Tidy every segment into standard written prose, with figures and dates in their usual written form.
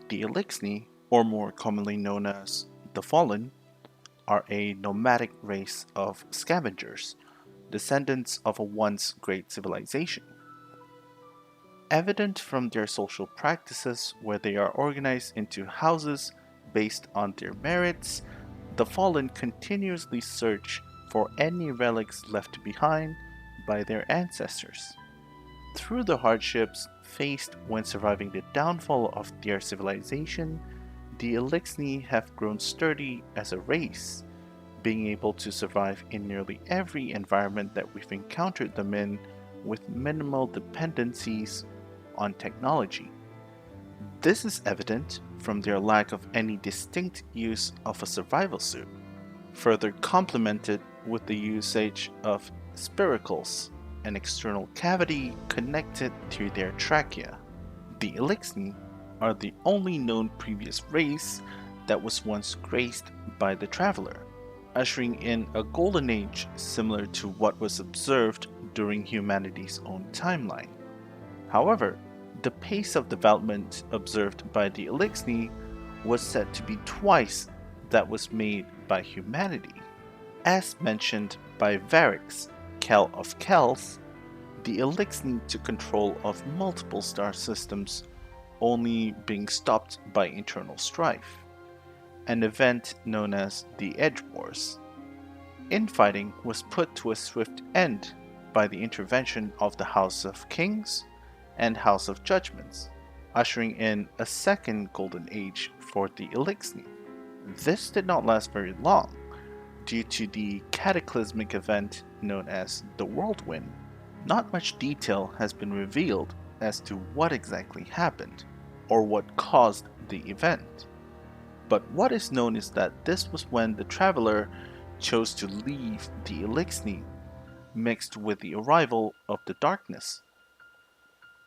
The Eliksni, or more commonly known as the Fallen, are a nomadic race of scavengers, descendants of a once great civilization. Evident from their social practices, where they are organized into houses based on their merits, the Fallen continuously search for any relics left behind by their ancestors. Through the hardships faced when surviving the downfall of their civilization, the Eliksni have grown sturdy as a race, being able to survive in nearly every environment that we've encountered them in with minimal dependencies on technology. This is evident from their lack of any distinct use of a survival suit, further complemented with the usage of spiracles, an external cavity connected to their trachea. The Eliksni are the only known previous race that was once graced by the Traveler, ushering in a golden age similar to what was observed during humanity's own timeline. However, the pace of development observed by the Eliksni was said to be twice that was made by humanity. As mentioned by Varix, Kel of Kells, the Eliksni took control of multiple star systems, only being stopped by internal strife, an event known as the Edge Wars. Infighting was put to a swift end by the intervention of the House of Kings and House of Judgments, ushering in a second golden age for the Eliksni. This did not last very long, due to the cataclysmic event known as the Whirlwind. Not much detail has been revealed as to what exactly happened, or what caused the event. But what is known is that this was when the Traveler chose to leave the Eliksni, mixed with the arrival of the darkness.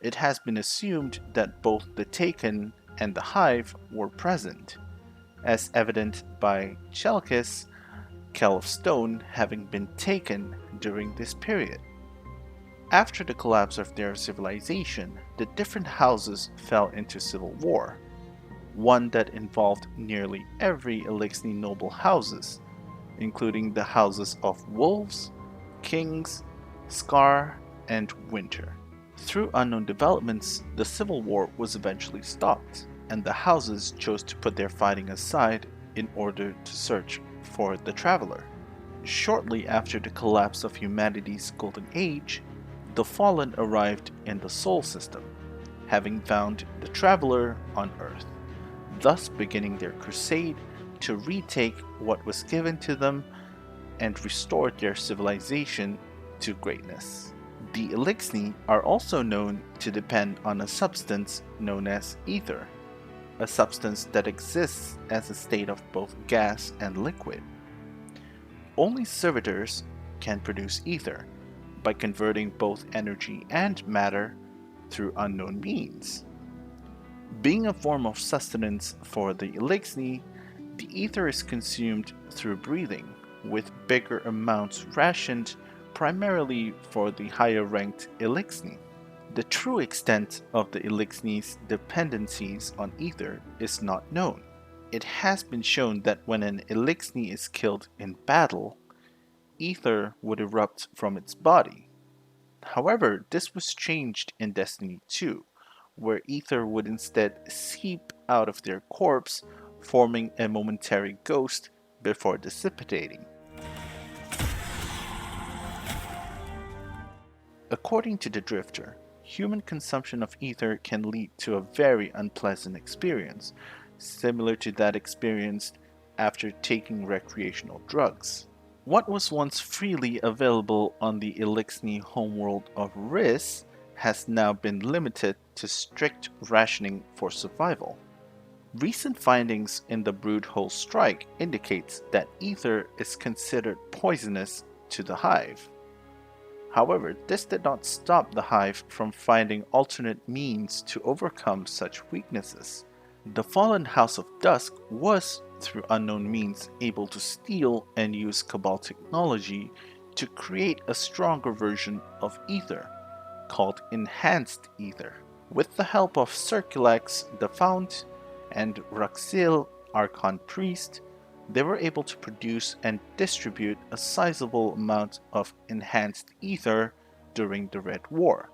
It has been assumed that both the Taken and the Hive were present, as evident by Chelkis, Kel of Stone, having been taken during this period. After the collapse of their civilization, the different houses fell into civil war, one that involved nearly every Eliksni noble houses, including the houses of Wolves, Kings, Scar, and Winter. Through unknown developments, the civil war was eventually stopped, and the houses chose to put their fighting aside in order to search for the Traveler. Shortly after the collapse of humanity's golden age, the Fallen arrived in the Sol system, having found the Traveler on Earth, thus beginning their crusade to retake what was given to them and restore their civilization to greatness. The Eliksni are also known to depend on a substance known as ether, a substance that exists as a state of both gas and liquid. Only servitors can produce ether by converting both energy and matter through unknown means. Being a form of sustenance for the Eliksni, the ether is consumed through breathing, with bigger amounts rationed primarily for the higher ranked Eliksni. The true extent of the Eliksni's dependencies on ether is not known. It has been shown that when an Eliksni is killed in battle, ether would erupt from its body. However, this was changed in Destiny 2, where ether would instead seep out of their corpse, forming a momentary ghost before dissipating. According to the Drifter, human consumption of ether can lead to a very unpleasant experience, similar to that experienced after taking recreational drugs. What was once freely available on the Eliksni homeworld of Riss has now been limited to strict rationing for survival. Recent findings in the Broodhole Strike indicates that ether is considered poisonous to the Hive. However, this did not stop the Hive from finding alternate means to overcome such weaknesses. The fallen House of Dusk was, through unknown means, able to steal and use cabal technology to create a stronger version of ether, called Enhanced Ether. With the help of Circulax the Fount, and Raxil, Archon Priest, they were able to produce and distribute a sizable amount of enhanced ether during the Red War.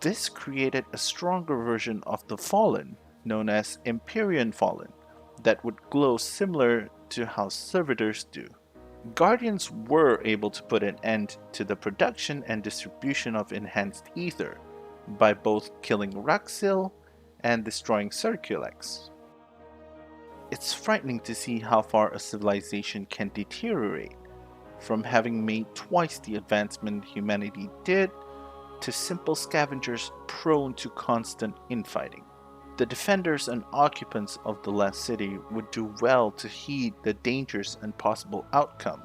This created a stronger version of the Fallen, known as Empyrean Fallen, that would glow similar to how servitors do. Guardians were able to put an end to the production and distribution of enhanced ether by both killing Raxil and destroying Circulex. It's frightening to see how far a civilization can deteriorate, from having made twice the advancement humanity did to simple scavengers prone to constant infighting. The defenders and occupants of the last city would do well to heed the dangers and possible outcome.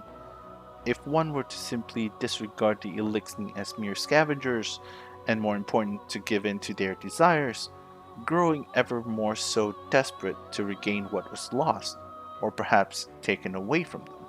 If one were to simply disregard the Eliksni as mere scavengers, and more important to give in to their desires, growing ever more so desperate to regain what was lost, or perhaps taken away from them.